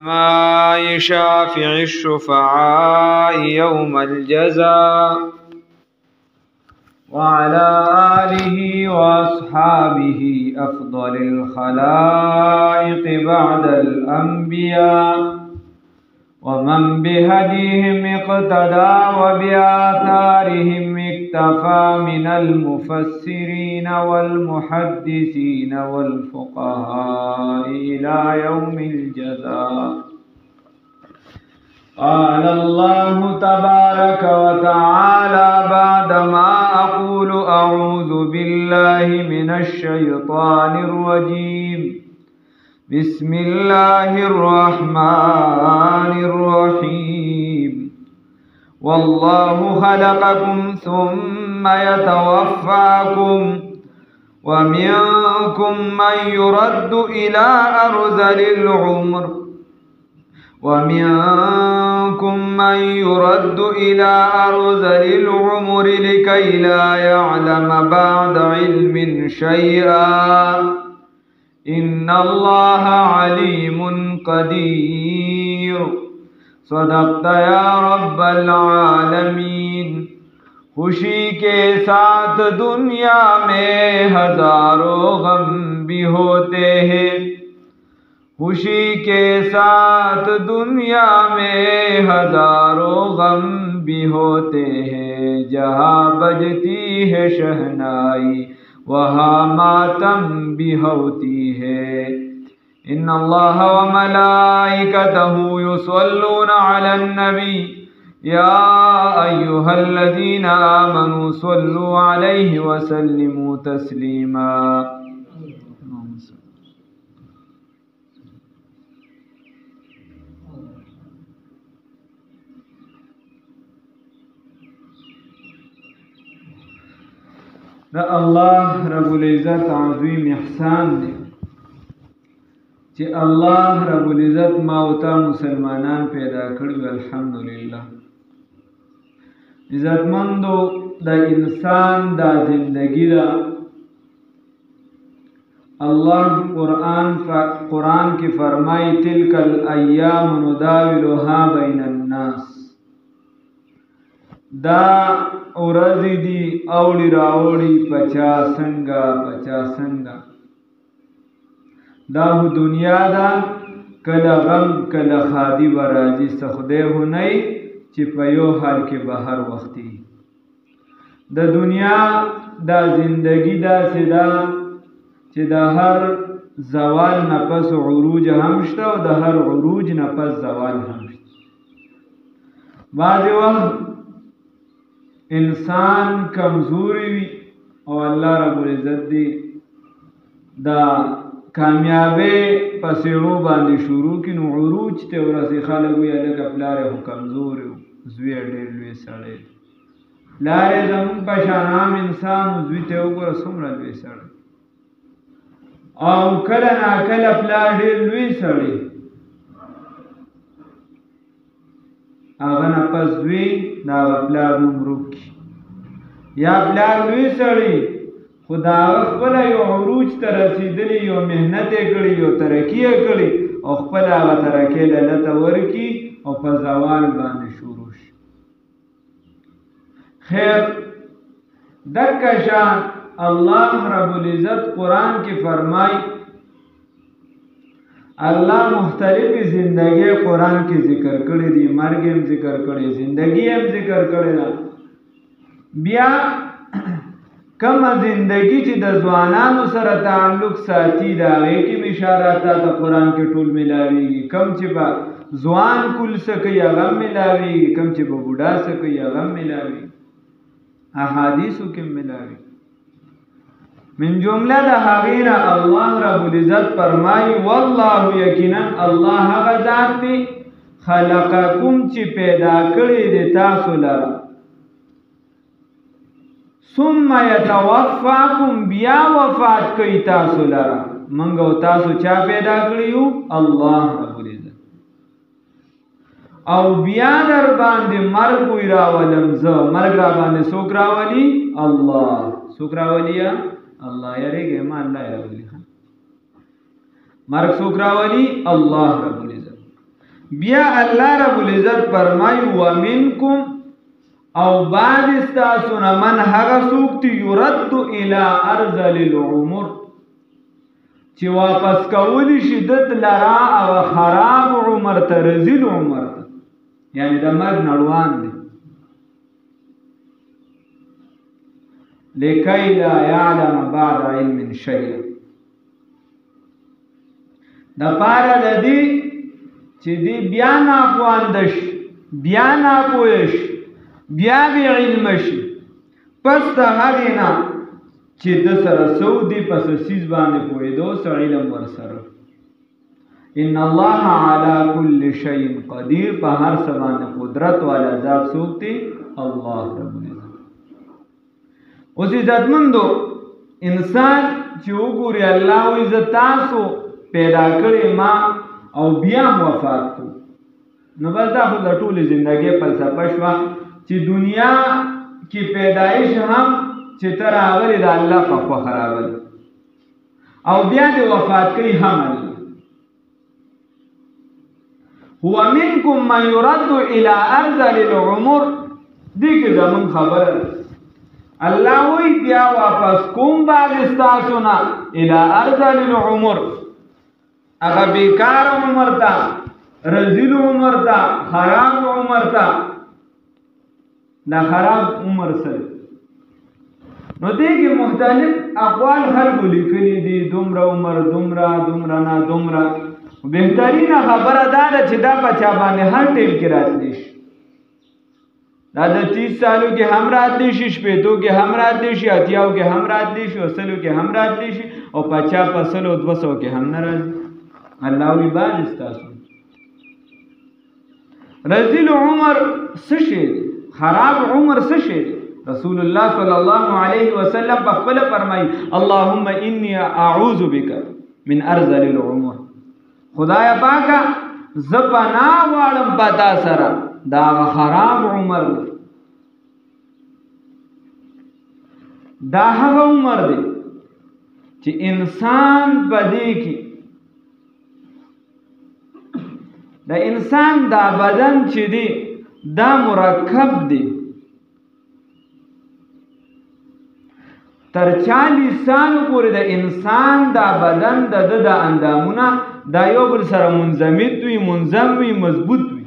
ما شافع الشفعاء يوم الجزاء وعلى آله وأصحابه أفضل الخلائق بعد الأنبياء ومن بهديهم اقتدى وبآثارهم اكتفى من المفسرين والمحدثين والفقهاء إلى يوم الجزاء. قال الله تبارك وتعالى بعدما أقول أعوذ بالله من الشيطان الرجيم. بسم الله الرحمن الرحيم. والله خلقكم ثم يتوفاكم ومنكم من يرد إلى أرذل العمر لكي لا يعلم بعد علم شيئا إن الله عليم قدير. صدقت یا رب العالمین. خوشی کے ساتھ دنیا میں ہزاروں غم بھی ہوتے ہیں، خوشی کے ساتھ دنیا میں ہزاروں غم بھی ہوتے ہیں، جہاں بجتی ہے شہنائی وہاں ماتم بھی ہوتی ہے۔ ان اللہ وملائکتہ یصلون علی النبی یا ایہا الذین آمنوا صلوا علیہ وسلموا تسلیما۔ دا اللہ رب العزت عظیم احسان دے چې الله رب العزت ما او تا مسلمانان پیدا کړو. الحمدلله عزتمندو د انسان دا زندگی دا اللہ قرآن کی فرمائی تلک الایام نداولها بین الناس، دا ورځې دي اوړي راوړي پچا څنګه دا دنیا دا کله غم کله خادی براجی سخده هنئی چې په یو حال کې به هر وختي. د دنیا دا زندگی دا سدا چې د هر زوال نفس عروج هم شته او د هر عروج نفس زوال هم شته. بعضې وخت انسان کمزوری وي او الله رب العزت دی دا کامیابی پسیړو باندې شروع کړي نو عروج ته ورسې خلک وایي هلکه پلار یې خو کمزوری و، زوی یې ډېر لوی سړی دی. پلار یې زموږ په شان عام انسان و، زوی ته یې وګوره څومره لوی سړی. او کله ناکله پلار ډېر لوی سړی هغه نه پس زوی د هغه پلار نوم ورک کړي، یا پلار لوی سړی خو د هغه خپله یو عروج ته رسېدلي، یو محنت یې کړي، یو ترقي یې کړي او خپله هغه ترقۍ لته ورکړي او په زوال باندې شروع شي. خیر دکه شان الله رب العزت قرآن کې فرمای، الله مختلف زندگی قرآن کې ذکر کړي دي، مرګ هم ذکر کړي، زندگی هم ذکر کړي ده. بیا کم زندگی چې د ځوانانو سره تعلق ساتي د هغې کې اشارات ته قرآن کې ټول ملاویږي. کم چې به ځوان کل څه کوي هغه هم ملاویږي، کم چې به بوډا څه کوي هغه هم ملاویږي، احادیثو کې هم ملاویږي. من جمله د هغې نه الله رب العزت فرمایي والله یقینا الله هغه ذات دی خلقکم چې پیدا کړی دی تاسو لره، ثم یتوفاکم بیا وفات کوي تاسو لره. منګ او تاسو چا پیدا کړیو؟ الله رب العزت. او بیا در باندې مرګ وی راولم زه، مرګ را باندې څوک راولي؟ الله. څوک راولي؟ الله. یریږي ما الله راولي. مرګ څوک راولي؟ الله رب العزت. بیا الله رب العزت فرمایي ومنکم او بعد استاسونه من هغه څوک چې یرد الی ارذل العمر چې واپس کولی شي دت لرا او خراب عمر ته رذیل عمر ته یعنی د مرګ نړوان دی لکی لا یعلم بعد علم شیئا د پاره د دې چې دی بیا ناخواندش بیا ناپوهش بیا بی علم شي پس د هغې نه چې د سره سعودي پس سیز باندې پوهېدو سه علم ورسره ان الله علی کل شیء قدیر په هر څه باندې قدرت والا ذات څوک دی الله رب العزت اوس عزتمندو انسان چې وګوري الله وایي زه تاسو پیدا کړی ما او بیا وفات کو نو بس دا خو د ټولې زندګۍ فلسفه شوه چې دنیا کې پیدایش هم چې ته راغلی د الله په خوښه راغلی او بیا د وفات کوي هم الله هو منکم من یرد الی ارذل العمر دې کې زمون خبره الله وی بیا واپس کوم بعد استاسو نه الی ارذل العمر هغه بیکار عمر ته رذیل عمر ته خراب عمر ته دا خراب عمر سره نو دې کې مختلف اقوال خلکو لیکلي دي دومره عمر دومره نه دومره بهترینه خبره دا ده چې دا په چا باندې هر ټیم کې راتلی شي دا د 30 سالو کې هم راتلی شي شپېتو کې هم راتلی شي اتیاو کې هم راتلی شي سلو کې هم راتلی شي او 50 په سلو 200 کې هم نه راځي الله وی باز استاسو رذیل عمر څه شي خراب عمر څه شي رسول الله صلی الله علیه وسلم په خپل فرمایي اللهم انی اعوذ بک من ارذل العمر خدایا پاکه زپنا واړم پتا سره دا خراب عمر دا هغه عمر دی چې انسان بدې کې د انسان دا بدن چې دی دا مرکب دی تر 40 سالو پورې د انسان دا بدن د اندامونه دا یو بل سره منضبط وي منظم وي مضبوط وي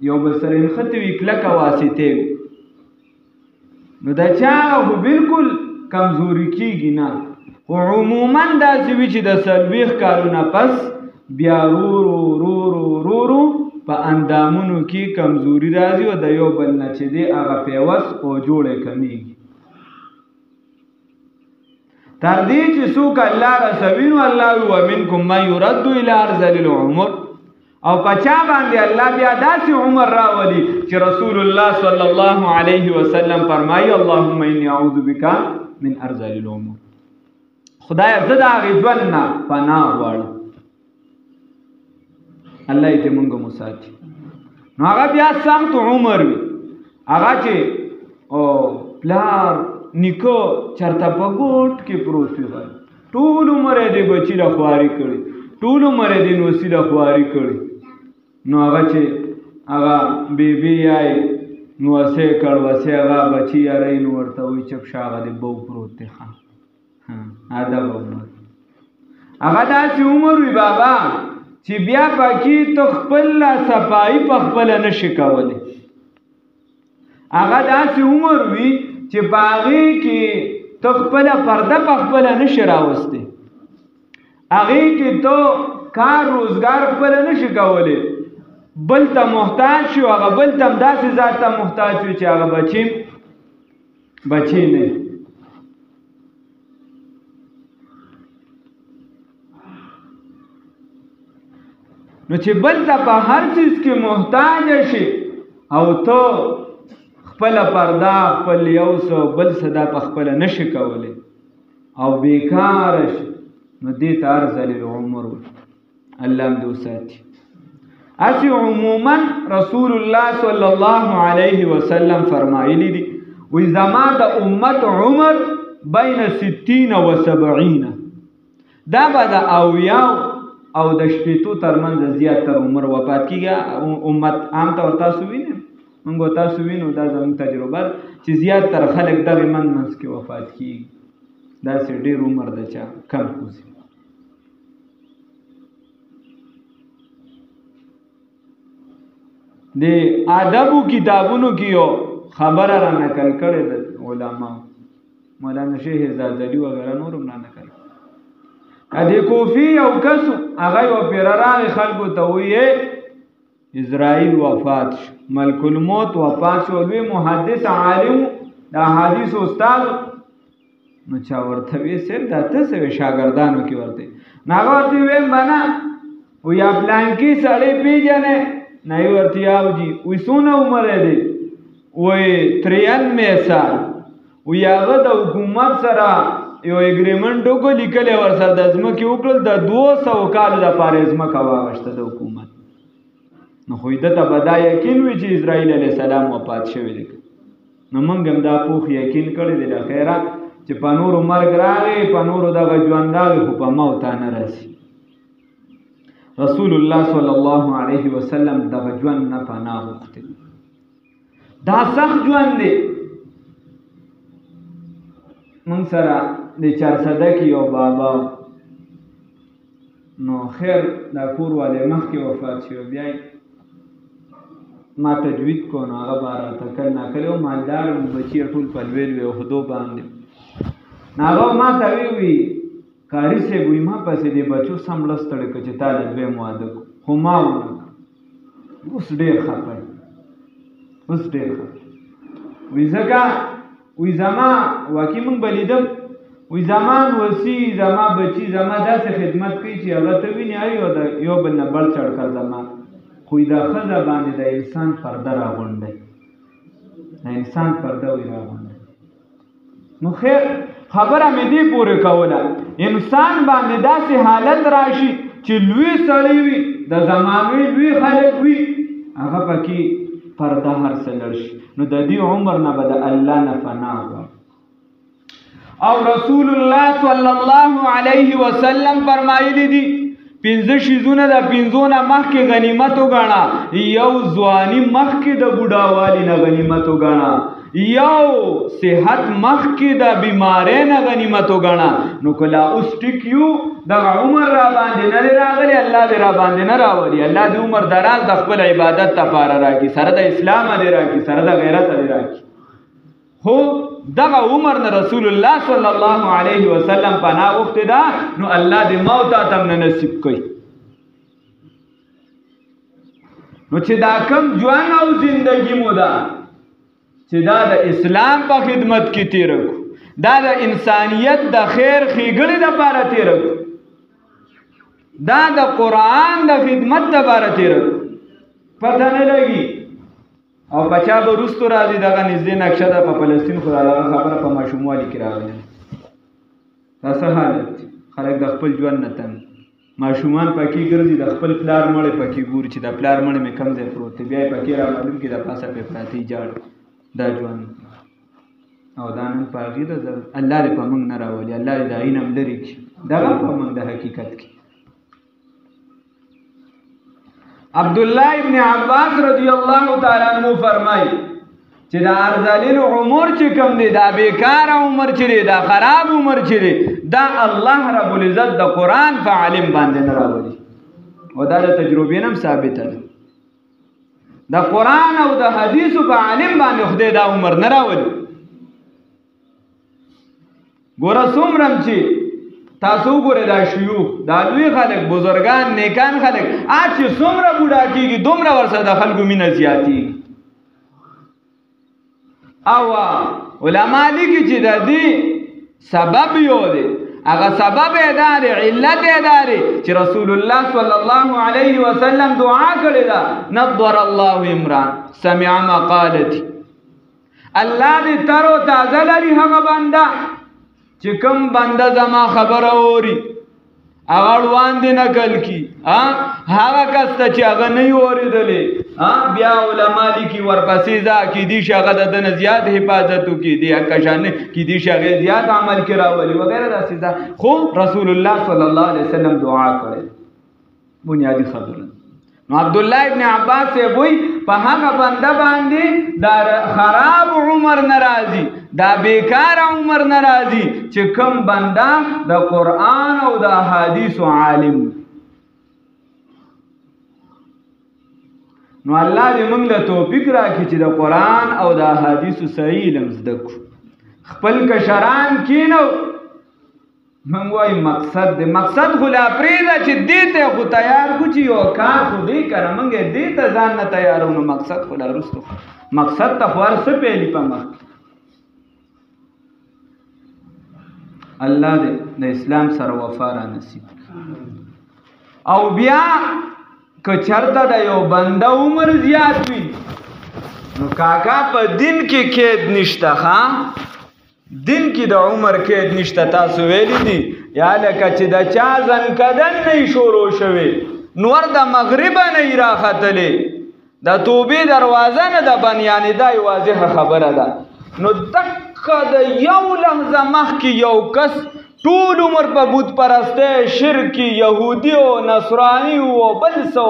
یو بل سره نښتې وي کلکه واسطې وي نو دا چا خو بالکل کمزوري کېږي نه خو عموما داسې وي چې د 40 کالونه پس بیا رو په اندامونو کې کمزوري راځي او د یو بل نه چې دی هغه پیوس او جوړې کمیږي تر دې چې څوک الله رسوي نو الله ومنکم من یرد الی ارذل العمر او پچا باندې الله بیا داسې عمر راولي چې رسول الله صلی الله علیه وسلم فرمایي اللهم انی اعوذ بک من ارذل العمر خدای زه د هغې ژوند نه پناه غواړم الله دې موږ مساتي نو هغه بیا سخت عمر وي هغه چې او پلار نیکو چرته په ګوټ کې پروت وي ټول عمر یې د بچي له خواري کړي ټول عمر یې د نوسي له خواري کړي نو هغه چې هغه بیبي یای نوسې کړ وسې هغه بچي یاري نو ورته وایي چپ شه هغه د بو پروت دی ادب عمر هغه داسې عمر وي بابا چې بیا پکې ته خپل صفایي په خپل نشي کولی هغه داسې عمر وي چې باغې کې ته خپل پرده په خپل نشي راوستي هغې کې ته کار روزګار خپل نشي کولی بل ته محتاج شو هغه بل ته هم داسې ذات ته محتاج شو چې هغه بچی نه نو چې بل ته په هر چیز کې محتاج شي او ته خپل پردا خپل یو څه بل څه دا په خپل نشي کولی او بیکار شي نو دې ته ارذل العمر الله هم دې وساتي اسی عموما رسول الله صلی الله علیه وسلم فرمایلی دي وی زما د امت عمر بین 60 و 70 دا به د اویاو او د شپېتو ترمنځ زیاتره عمر وفات کېږي. امت عام طور تاسو وینئ، موږ تاسو وینو، دا زموږ تجربه ده چې زیاتره خلک دغې منځ کې وفات کېږي. داسې ډېر عمر د چا کم خوځي. د ادبو کتابونو کې یو خبره را نقل کړې ده علماء، مولانا شیخ زازلی وغیره نور هم را نقل کړې. د کوفي یو کس هغه یو پیر راغی خلکو ته وایي اسرائیل وفات شو، ملک الموت وفات شو، لوی محدث عالم د احادیث استاد. نو چا ورته وی سر دا ته څه شاګردانو کې ورته هغه ورته ویم بنا و یا پلانکی سړی پیژنې نه ورته یاو جی وې څونه عمر دی وې 93 سال و یاغه د حکومت سره یو اګریمنټ وکړ لیکل ور سره د ځمکې وکړل د 200 کالو د پاره ځمکه واغشته د حکومت. نو خو دته بدا یقین وی چې اسرائیل علیه السلام وفات شوی دی. نو موږ هم دا پوخ یقین کړی دی خیره چې په نورو مرګ راغی، په نورو دغه ژوند راغی، خو په موت نه راسي. رسول الله صلی الله علیه وسلم دغه ژوند نه پناه وغوښتل. دا سخت ژوند دی. موږ سره د چارسده کې یو بابا، نو خیر دا کور والے مخکې وفات شو، بیا ما تجوید کو نو هغه به راته کل ناکل و مالدار بچي ټول په لوی لوی عهدو باندې. نو هغه ما ته وی کاري صاحب وي ما پسې دې بچو سملستړی که چې تا د دویم واده کو، خو ما ونه اوس ډېر خفه اوس ډېر خفه وی ځکه وی زما واقعي موږ به لیدم وی زمان وسی زما بچي زما داسې خدمت کوي چې هغه ته ویني یو بل نه بل چړ کړ زما، خو د ښځه باندې د انسان پرده راغونډی، د انسان پرده وی راغونډی. نو خیر خبره مې دې پورې کوله انسان باندې داسې حالت راشي چې لوی سړی وي، د زمانوي لوی خلک وي، هغه پکې پرده هر څه لړ شي. نو د دې عمر نه به د الله نه فنا غواړي. او رسول الله صلی الله علیه وسلم فرمایلی دي 5 شیزونه د 5 نه مخکې غنیمت وګڼه، یو ځواني مخکې د بوډاوالي نه غنیمت وګڼه، یو صحت مخکې د بیماری نه غنیمت وګڼه. نو کله اوس ټیک یو دغه عمر را باندې نه راغلی، الله دې را باندې نه راولي، الله دې عمر دراز د خپل عبادت لپاره راکړي، سره د اسلام دې راکړي، سره د غیرت دې راکړي. هو دغه عمر نه رسول الله صلی الله علیه وسلم پناه وخت دا، نو الله دې موت اتم نه نصیب کړي. نو چې دا کم ژوند او زندگی مو ده چې دا د اسلام په خدمت کې تیر کړو، دا د انسانیت د خیر ښېګڼې لپاره تیر کړو، دا د قرآن د خدمت لپاره تیر کړو، پته نه لګي. او بچا به وروستو راځي دغه نږدې نقشه ده په فلسطین، خو دغه خبره په ماشوموالي کې راغلې. دا څه حالت دی؟ خلک د خپل ژوند نه تنګ، ماشومان پکې ګرځي، د خپل پلار مړی پکې ګوري چې د پلار مړی مې کوم ځای پروت دی، بیا یې پکې را معلوم کړي د پاسه پې پراته جاړ. دا ژوند او دا نن په هغې ده الله دې په موږ نه راولي، الله دې د هغې نه هم لرې کړي دغه په موږ د حقیقت کې. عبدالله ابن عباس رضی الله تعالی عنہ فرمایي چې دا ارذلیل عمر چې کوم دی، دا بیکار عمر چې دی، دا خراب عمر چې دی، دا الله رب العزت د قرآن په عالم باندې نه راولي. او دا د تجربې نه هم ثابته ده، د قرآن او د حدیثو په عالم باندې خدای دا عمر نه راولي. ګوره څومره چې تاسو وګورئ دا شیوخ، دا لوی خلک، بزرگان، نیکان خلک، چې څومره بوډا کېږي دومره ورسره د خلکو مینه زیاتېږي. او علما لیکي چې د دې سبب یو دی، هغه سبب یې دا دی، علت یې دا دی چې رسول الله صلی الله علیه وسلم دعا کړې ده، نضر الله امران سمع مقالتي، الله دې تر او تازه لري هغه بنده چې کوم بنده زما خبره اوري هغه وړاندې نقل کی، هغه کس ته چې هغه نه وي اورېدلی بیا علما لیکي ورپسې ځه کیدای شي هغه د ده نه زیات حفاظت وکړي، دې کشان کیدای شي هغې زیات عمل کې راولي وغیره داسې ده. خو رسول الله صلی الله علیه وسلم دعا کړې بنیادی خبره. نو عبدالله ابن عباس وی په هغه بنده باندې دا خراب عمر ناراضي، دا بیکار عمر ناراضي چې کوم بنده د قرآن او د احادیث عالم. نو الله دې موږ له توفیق راکړي چې د قرآن او د احادیث صحیح علم زده کړو. خپل کشران کینو موږ وایي مقصد دی، مقصد خو لا پرېږده چې دې ته خو تیار کړو چې یو کار خو دی که نه موږ یې دې ته ځان نه تیارو، نو مقصد خو لا وروسته مقصد ته خو هر څه پیلي په مخ. الله دې د اسلام سره وفا را نصیب. او بیا که چرته د یو بنده عمر زیات وي نو کاکا په دین کې قید نشته، ښه دین کې د عمر قید نشته. تاسو ویلی دي یا لکه چې د چا زنکدن نه شروع شوی نور د مغربه نه راختلی د توبې دروازه نه ده بند، یعنې دا واضحه خبره ده. نو دقه د یو لحظه مخکې یو کس ټول عمر په بت پرسته شرکی یهودی او نصرانی او بل څه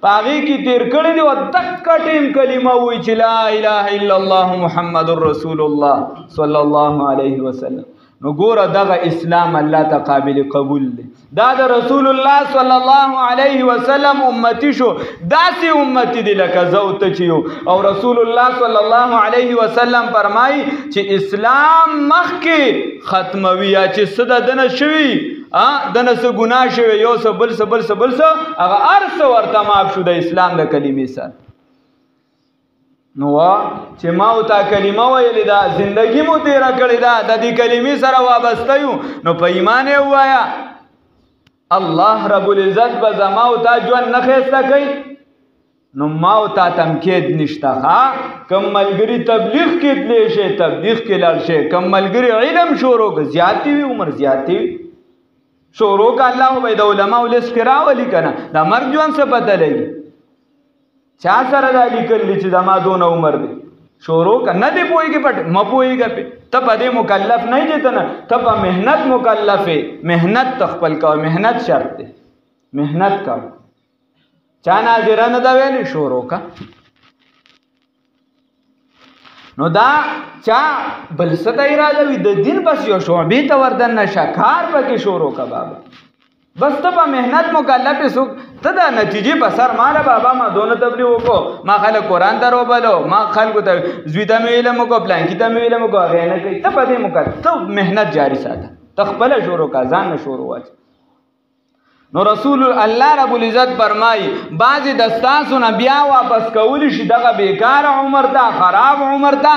په هغې کې تیر کړی دی، او دقه ټیم کلمه وایي چې لا اله الا الله محمد رسول الله صلی الله علیه وسلم. نو ګوره دغه اسلام الله ته قابل قبول دی. دا د رسول الله صلی الله علیه وسلم امتی شو، داسې امتی دی لکه زه او ته چې یو. او رسول الله صلی الله علیه وسلم فرمایي چې اسلام مخکې ختموي یا چې څه د دنه شوي دنه څه ګناه شوي یو څه بل څه هغه هر څه ورته معاف شو د اسلام د کلمې سره. نو چې ما او تا کلمه ویلې ده زندگی مو تیره کړې ده د دې کلمې سره وابسته یو، نو په ایمان یې ووایه الله رب العزت به زما او تا ژوند نه ښایسته کوي. نو ما او تا تمکید نشته. کم ملګري تبلیغ کې تللی شي تبلیغ کې لاړ شي، کم ملګري علم شروع که زیاتې وي عمر زیاتې وي شروع که الله به د علماو لیست کې راولي که نه د مرګ ژوند څه پته لګي چا سره دا لیکل دي چې زما دونه عمر دی شروع که نه دی پوهېږي پټ مه پوهېږه پې ته په دې مکلف نه یې ته نه ته په محنت مکلف یې. محنت ته خپل کوه، محنت شرط دی، محنت کوه. چا ناظره نه ده ویلې شروع که. نو دا چا بل څه ته اراده وي د دین بس یو شعبې ته وردن نشه کار پکې شروع که بابا بس ته په محنت مکلف یې. څوک ته د نتیجې په سر ماله بابا ما دونه تبلیغ وکړو، ما خلک قرآن ته روبلو، ما خلکو ته زوی ته مې علم وکړو، پلانکي ته مې علم وکړو، هغې نه کوي. ته په دې مکلف ته محنت جاري ساته، ته خپله شروع که ځان نه شروع واچ. نو رسول الله رب العزت فرمایي بعضې د ستاسو نه بیا واپس کولی شي دغه بیکار عمر ته خراب عمر ته.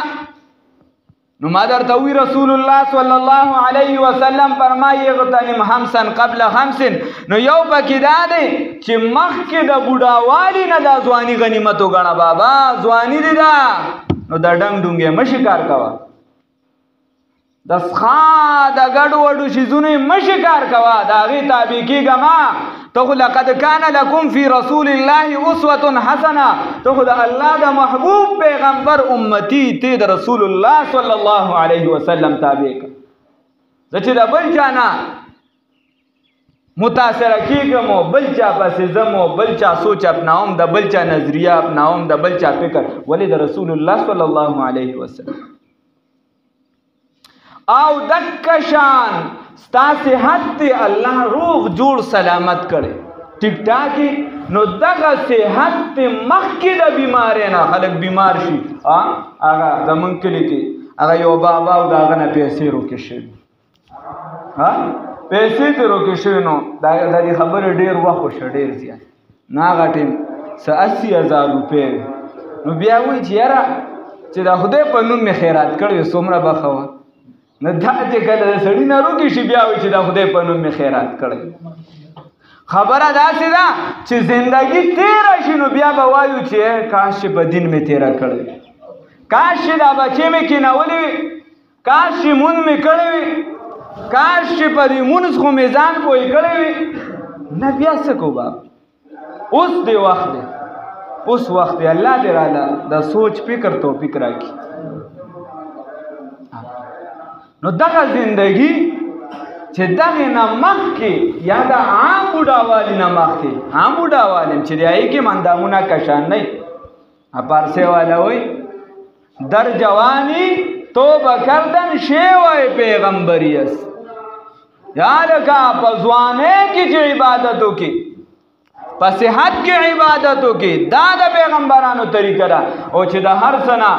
نو ما درته وی رسول الله صلی الله علیه وسلم فرمایي اغتنم خمسا قبل خمس. نو یو پکې دا دی چې مخکې د بوډاوالي نه دا ځواني غنیمت وګڼه بابا ځواني دی دا. نو د ډنګ ډونګې مه شکار کوه، د څښا د ګډو وډو شیزونو یې مه شکار کوه، د هغې تابع کېږه مه. ته خو لقد کان لکم فی رسول الله اسوة حسنه، ته خو د الله د محبوب پیغمبر امتی ته د رسول الله صلی الله علیه وسلم تابع که. زه چې د بل چا نه متاثره کېږم او بل چا پسې ځم او بل چا سوچ اپناوم، د بل چا نظریه اپناوم، د بل چا فکر، ولې د رسول الله صلی الله علیه وسلم. او دکه شان ستا صحت ته الله روغ جوړ سلامت کړي ټیک ټاکي. نو دغه صحت ته مخکې د بیمارۍ نه خلک بیمار شي. هغه زمونږ کلي کې هغه یو بابا او د هغه نه پیسې روکې شوي، پیسې ترې روکې شوي. نو د دې خبرې ډېر وخت وشو ډېر زیات. نو هغه ټیم څه 80,000 روپۍ. نو بیا وایي چې یاره چې د خدای په نوم مې خیرات کړی څومره به ښه وه. نو دا چې کله د سړي نه روکې شي بیا وایي چې د خدای په نوم مې خیرات کړی. خبره داسې ده چې زندگی تیره شي نو بیا به وایو چې کاش چې په دین مې تیره کړی، کاش چې دا بچې مې کېنولې وي، کاش چې مونځ مې کړی وي، کاش چې په دې مونځ خو مې ځان پوه کړی وي. نه بیا څه کوو باب، اوس دی وخت دی، اوس وخت دی. الله دې راله د سوچ فکر توفیق راکړي. نو دغه زندگی چې دغه نه مخکې یا د عام بوډاوالي نه مخکې عام بوډاوالي چې د هغې کې اندامونه کشان نه وي پارسی والا وایي در جوانی توبه کردن شیوه پیغمبری است یا لکه په ځوانۍ کې چې عبادتو کې په صحت کې عبادتو کې دا د پیغمبرانو طریقه ده او چې د هر څه نه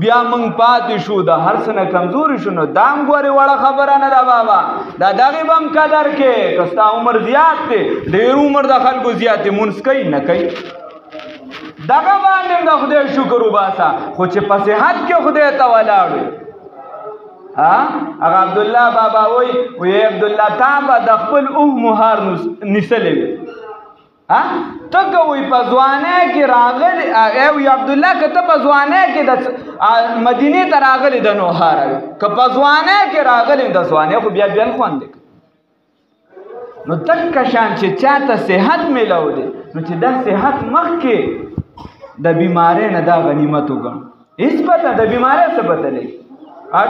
بیا موږ پاتې شو د هر څه نه کمزوري شو نو دا هم ګورې وړه خبره نه ده بابا دا دغې به هم قدر کې که ستا عمر زیات دی ډېر عمر د خلکو زیات دی مونځ کوي نه کوي دغه باندې د خدای شکر وباسه خو چې په صحت کې خدای ته ولاړ وي هغه عبدالله بابا وایي عبدالله تا به د خپل مهار نیسلی وي ته که وایي په ځوانۍ کې راغلی وایي عبدالله که ته په ځوانۍ کې د مدینې ته راغلی د نوهاره وي که په ځوانۍ کې راغلی د ځوانۍ خو بیا بیل خوند دی نو دکه شان چې چاته صحت میلاو دی نو چې دا صحت مخکې د بیمارۍ نه دا غنیمت وګڼو هېڅ پته د بیمارۍ څه پته لګي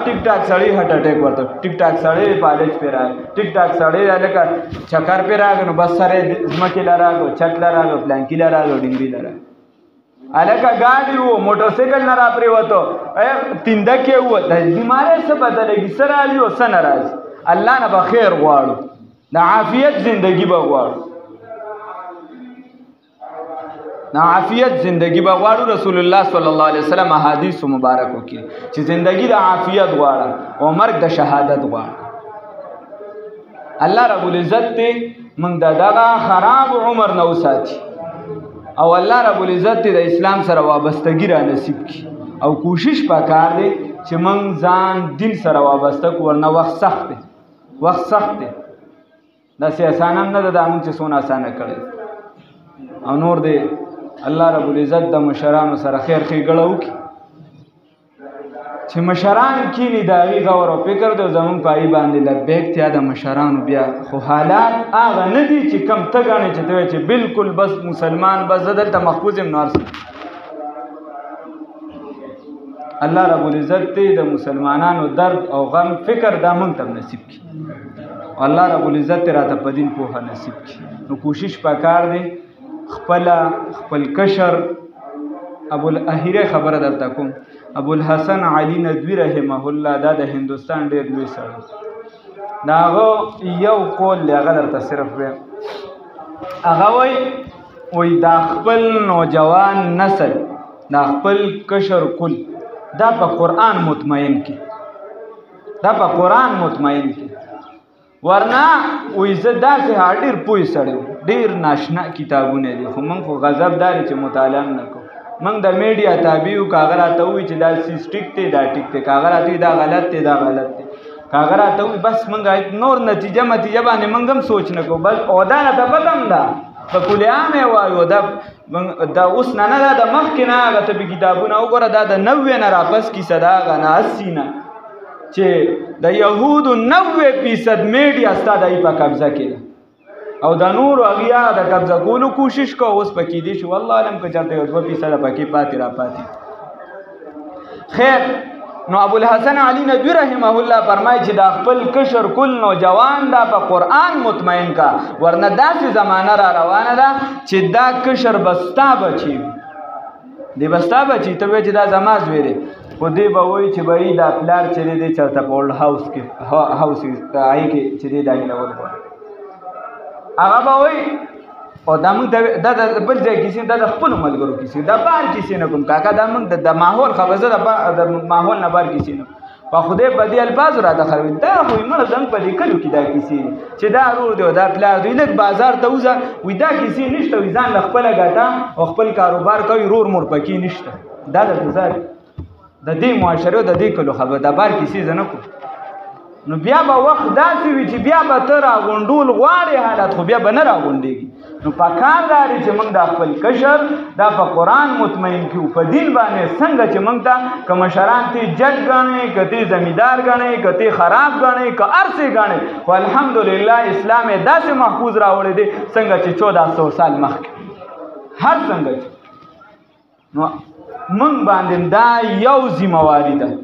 ټیک ټاک سړی هټ اټیک ورته ټیک ټاک سړی پالج پې راغی ټیک ټاک سړی لکه چکر پې راغی نو بس سره ځمکې له راغی چت له راغی پلانکي له راغی ډنګري له راغی هلکه ګاډي و موټرسایکل نه را پرېوتو تینده کې و د بیمارۍ څه پته لګي څه راځي او څه نه راځي الله نه به خیر غواړو د عافیت زندگی به غواړو د عافیت زندگی به غواړو رسول الله صلی الله علیه وسلم احادیث مبارکو کې چې زندگی د عافیت غواړه او مرګ د شهادت غواړه الله رب العزت دې موږ د دغه خراب عمر نه وساتي او الله رب العزت دې د اسلام سره وابستګي را نصیب کړي او کوشش پکار دی چې موږ ځان دین سره وابسته کړو ورنه وخت سخت دی وخت سخت دی داسې اسانه هم نه ده دا موږ چې څونه اسانه کړی او نور دی الله رب العزت د مشرانو سره خیر ښېګړه وکړي چې مشران کینی د هغې غور او فکر دی زمونږ په هغې باندې لبیک تیا د مشرانو بیا خو حالات هغه نه دي چې کم ته ګڼې چې ته وایې چې بلکل بس مسلمان بس زه دلته محفوظ یم نو هر څه الله رب العزت دی د مسلمانانو درد او غم فکر دا موږ ته نصیب کړي الله رب العزت راته په دین پوهه نصیب کړي نو کوشش پکار دی خپل کشر ابو الاهیره خبره درته کوم ابو الحسن علی ندوی رحمه الله دا د هندوستان ډېر لوی سړی د هغه یو قول دی هغه درته صرف وایم هغه وایي دا خپل نوجوان نسل دا خپل کشر کل دا په قرآن مطمئن کې ورنه وایي زه داسې ډېر پوه سړی ډېر ناشنا کتابونه دي خو موږ خو غضب داري چې مطالعه هم نه کوو موږ د میډیا تابع یو که هغه راته ووایي چې دا سیز ټیک دی دا ټیک دی که هغه راته وایي دا غلط دی دا غلط دی که هغه راته وایي بس موږ نور نتیجه باندې موږ هم سوچ نه کوو بس او دا راته پته هم ده په کل عام یې وایو دا اوس نه ده د مخکې نه هغه ته به کتابونه وګوره دا د 90 نه راپس کیسه ده هغه نه 80 نه چې د یهودو 90% میډیا ستا د په قبضه کې ده او د نورو هغې د قبضه کولو کوشش کو اوس پکې دي شي والله علم که چېرته یو 2% پکې پاتې راپاتې خیر نو ابو الحسن علی ندوی رحمه الله فرمایي چې دا خپل کشر کل نوجوان دا په قرآن مطمئن کا ورنه داسې زمانه را روانه ده چې دا کشر به ستا بچي دی به ستا بچي ته وایې چې دا زما زوی دی خو دی به وایي چې به دا پلار چې دی چېرته په اولډ هاوس کې هغې کې چې دی دا هیلول غواړي هغه به وایي او دا موږ دا د بل ځای کیسې دا د خپلو ملګرو کیسې دا بار کیسې نه کوم کاکا دا موږ د ماحول خبر زه د ماحول نه بار کیسې نه په خدای په دې الفاظو راته خروي دا خو مړه زموږ په دې کلیو کې دا کیسې دي چې دا ورور دی او دا پلار دی لږ بازار ته وځه وایي دا کیسې نشته وایي ځان له خپله ګټه او خپل کاروبار کوي رور مور پکې نشته دا درته زه د دې معاشرې او د دې کلو خبر دا بار کیسې زه نه کوم نو بیا به وخت داسې وي چې بیا به ته راغونډول غواړې حالت خو بیا به نه راغونډېږي نو پکار دا دی چې موږ دا خپل کشر دا په قرآن مطمئن کړو په دین باندې څنګه چې موږ ته که مشران ته جج ګڼئ که ته زمیندار ګڼئ که ته خراب ګڼئ که هر څه ګڼئ خو الحمدلله اسلام یې داسې محفوظ راوړی دی څنګه چې 1400 سال مخکې هر څنګه چې نو موږ باندې دا یو ذمواري ده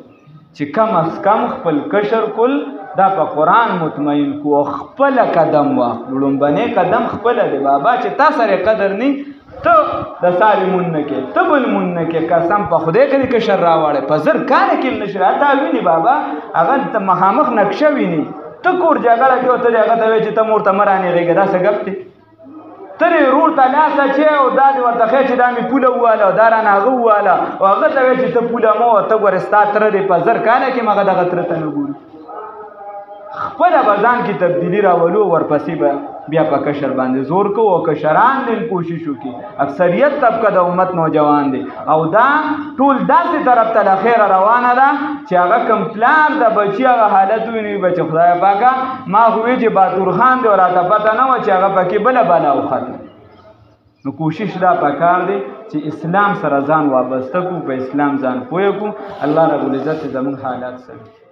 چې کم از کم خپل کشر کل دا په قرآن مطمئن کو خپل قدم واخلو لومبنی قدم خپل دی بابا چې تا سره قدر نی ته د ساری مون نه کې ته بل مون نه کې قسم په خدای کې کشر راوړې په زر کار کې نشره تا ویني بابا هغه ته مخامخ نقشه ویني ته کور جګړه کې ته هغه ته چې ته مور ته مرانه لګي دا څه غپ دی ترې رور ته لاسه چې او دا دې ورته ښه چې دا مې پوله وواله دا رانه هغه وواله او هغه ته وایي چې ته پوله مه وه ته ګورې ستا تره دی په زر کاله کې مغه دغه تره ته نه ګوري خپله به ځان کې تبدیلي راولو ورپسې به بیا په کشر باندې زور کو او کشران دې کوشش وکړي اکثریت طبقه د امت نوجوان دی او دا ټول داسې طرف ته له خیره روانه ده چې هغه کوم پلان د بچي هغه حالت ویني بچي خدای پاکه ما خو وی چې باتور خان دی او راته پته نه وه چې هغه پکې بله بلا وخته نو کوشش دا پکار دی چې اسلام سره ځان وابسته کړو په اسلام ځان پوه کړو الله رب العزت زموږ حالات سره